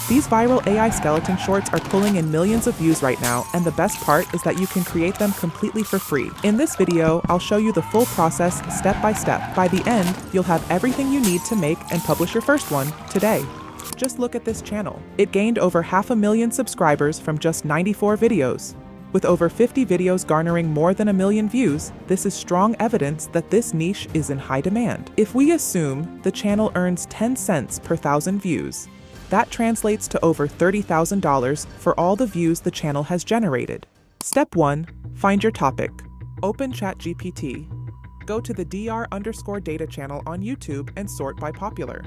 These viral AI skeleton shorts are pulling in millions of views right now, and the best part is that you can create them completely for free. In this video, I'll show you the full process step by step. By the end, you'll have everything you need to make and publish your first one today. Just look at this channel. It gained over 500,000 subscribers from just 94 videos. With over 50 videos garnering more than 1 million views, this is strong evidence that this niche is in high demand. If we assume the channel earns 10 cents per 1,000 views, that translates to over $30,000 for all the views the channel has generated. Step 1. Find your topic. Open ChatGPT. Go to the dr_data channel on YouTube and sort by popular.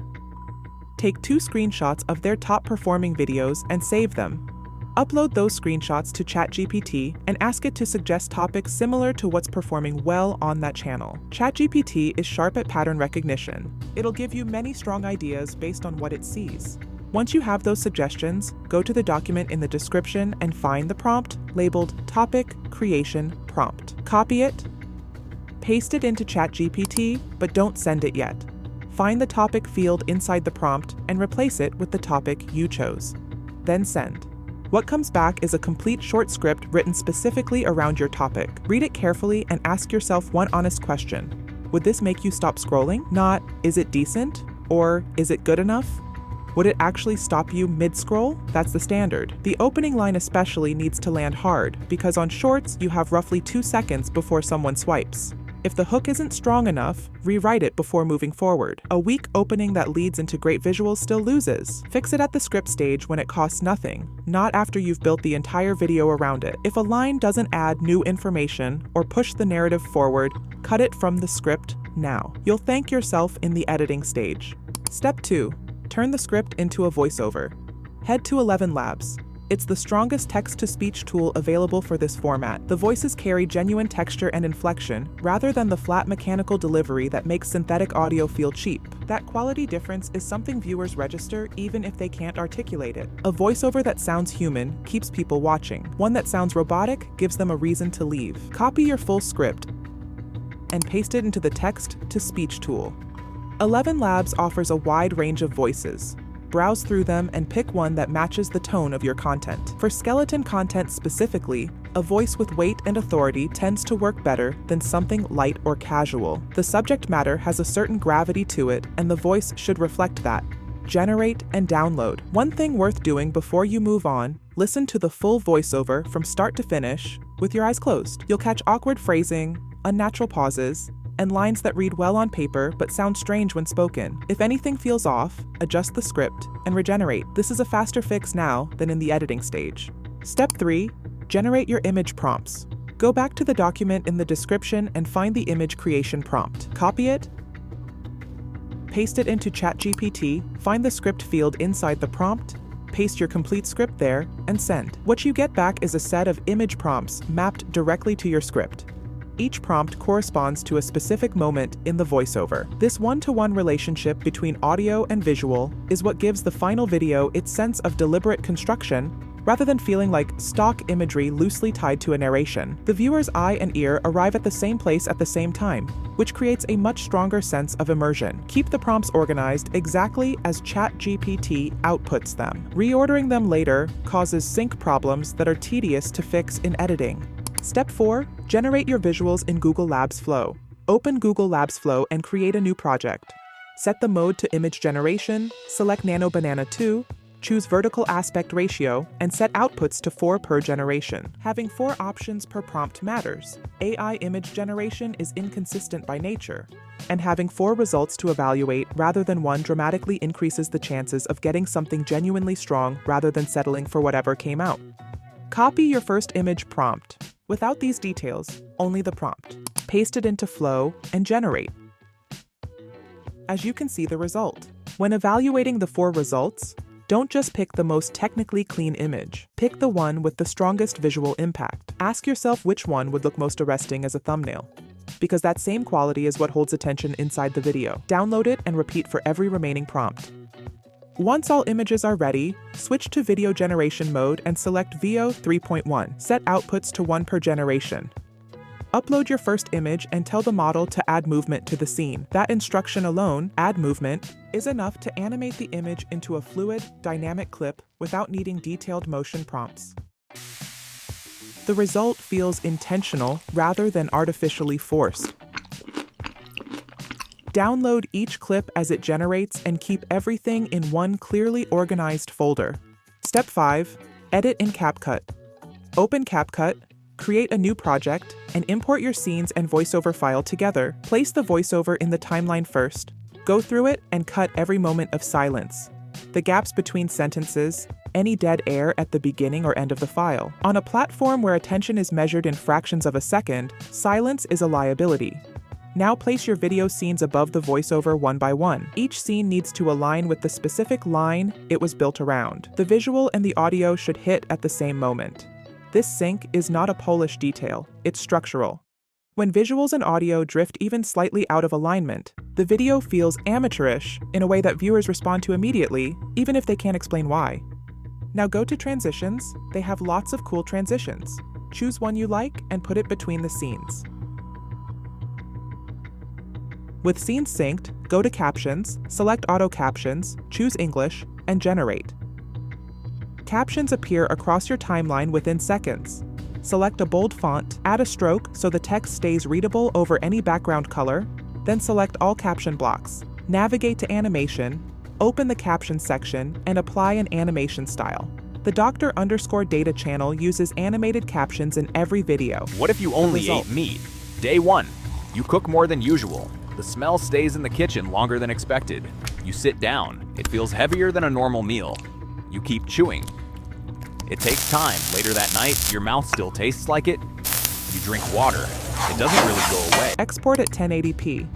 Take 2 screenshots of their top performing videos and save them. Upload those screenshots to ChatGPT and ask it to suggest topics similar to what's performing well on that channel. ChatGPT is sharp at pattern recognition. It'll give you many strong ideas based on what it sees. Once you have those suggestions, go to the document in the description and find the prompt labeled Topic Creation Prompt. Copy it, paste it into ChatGPT, but don't send it yet. Find the topic field inside the prompt and replace it with the topic you chose. Then send. What comes back is a complete short script written specifically around your topic. Read it carefully and ask yourself one honest question. Would this make you stop scrolling? Not, is it decent? Or, is it good enough? Would it actually stop you mid-scroll? That's the standard. The opening line especially needs to land hard, because on shorts, you have roughly 2 seconds before someone swipes. If the hook isn't strong enough, rewrite it before moving forward. A weak opening that leads into great visuals still loses. Fix it at the script stage when it costs nothing, not after you've built the entire video around it. If a line doesn't add new information or push the narrative forward, cut it from the script now. You'll thank yourself in the editing stage. Step 2. Turn the script into a voiceover. Head to 11 Labs. It's the strongest text-to-speech tool available for this format. The voices carry genuine texture and inflection, rather than the flat mechanical delivery that makes synthetic audio feel cheap. That quality difference is something viewers register even if they can't articulate it. A voiceover that sounds human keeps people watching. One that sounds robotic gives them a reason to leave. Copy your full script and paste it into the text-to-speech tool. 11 Labs offers a wide range of voices. Browse through them and pick one that matches the tone of your content. For skeleton content specifically, a voice with weight and authority tends to work better than something light or casual. The subject matter has a certain gravity to it, and the voice should reflect that. Generate and download. One thing worth doing before you move on, listen to the full voiceover from start to finish with your eyes closed. You'll catch awkward phrasing, unnatural pauses, and lines that read well on paper but sound strange when spoken. If anything feels off, adjust the script and regenerate. This is a faster fix now than in the editing stage. Step 3. Generate your image prompts. Go back to the document in the description and find the image creation prompt. Copy it, paste it into ChatGPT, find the script field inside the prompt, paste your complete script there, and send. What you get back is a set of image prompts mapped directly to your script. Each prompt corresponds to a specific moment in the voiceover. This one-to-one relationship between audio and visual is what gives the final video its sense of deliberate construction, rather than feeling like stock imagery loosely tied to a narration. The viewer's eye and ear arrive at the same place at the same time, which creates a much stronger sense of immersion. Keep the prompts organized exactly as ChatGPT outputs them. Reordering them later causes sync problems that are tedious to fix in editing. Step 4. Generate your visuals in Google Labs Flow. Open Google Labs Flow and create a new project. Set the mode to image generation, select Nano Banana 2, choose vertical aspect ratio, and set outputs to 4 per generation. Having 4 options per prompt matters. AI image generation is inconsistent by nature, and having 4 results to evaluate rather than 1 dramatically increases the chances of getting something genuinely strong rather than settling for whatever came out. Copy your first image prompt. Without these details, only the prompt. Paste it into Flow and generate. As you can see the result. When evaluating the 4 results, don't just pick the most technically clean image. Pick the one with the strongest visual impact. Ask yourself which one would look most arresting as a thumbnail, because that same quality is what holds attention inside the video. Download it and repeat for every remaining prompt. Once all images are ready, switch to video generation mode and select VO 3.1. Set outputs to 1 per generation. Upload your first image and tell the model to add movement to the scene. That instruction alone, add movement, is enough to animate the image into a fluid, dynamic clip without needing detailed motion prompts. The result feels intentional rather than artificially forced. Download each clip as it generates and keep everything in one clearly organized folder. Step 5. Edit in CapCut. Open CapCut, create a new project, and import your scenes and voiceover file together. Place the voiceover in the timeline first. Go through it and cut every moment of silence, the gaps between sentences, any dead air at the beginning or end of the file. On a platform where attention is measured in fractions of a second, silence is a liability. Now place your video scenes above the voiceover one by one. Each scene needs to align with the specific line it was built around. The visual and the audio should hit at the same moment. This sync is not a Polish detail, it's structural. When visuals and audio drift even slightly out of alignment, the video feels amateurish in a way that viewers respond to immediately, even if they can't explain why. Now go to transitions. They have lots of cool transitions. Choose one you like and put it between the scenes. With scenes synced, go to Captions, select Auto Captions, choose English, and generate. Captions appear across your timeline within seconds. Select a bold font, add a stroke so the text stays readable over any background color, then select all caption blocks. Navigate to Animation, open the Captions section, and apply an animation style. The Dr_Data channel uses animated captions in every video. What if you only ate meat? Day 1. You cook more than usual. The smell stays in the kitchen longer than expected. You sit down. It feels heavier than a normal meal. You keep chewing. It takes time. Later that night, your mouth still tastes like it. You drink water. It doesn't really go away. Export at 1080p.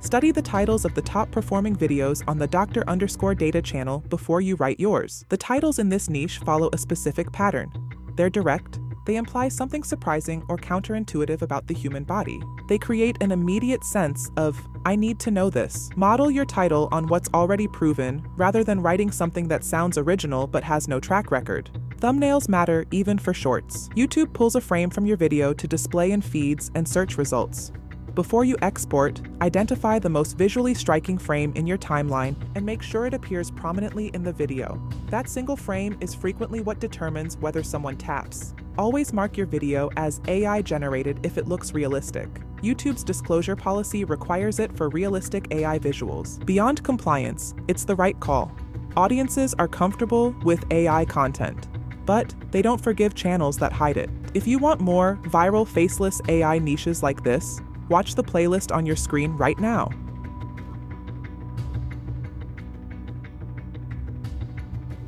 Study the titles of the top performing videos on the Dr_Data channel before you write yours. The titles in this niche follow a specific pattern. They're direct. They imply something surprising or counterintuitive about the human body. They create an immediate sense of, I need to know this. Model your title on what's already proven, rather than writing something that sounds original but has no track record. Thumbnails matter even for shorts. YouTube pulls a frame from your video to display in feeds and search results. Before you export, identify the most visually striking frame in your timeline and make sure it appears prominently in the video. That single frame is frequently what determines whether someone taps. Always mark your video as AI generated if it looks realistic. YouTube's disclosure policy requires it for realistic AI visuals. Beyond compliance, it's the right call. Audiences are comfortable with AI content, but they don't forgive channels that hide it. If you want more viral faceless AI niches like this, watch the playlist on your screen right now.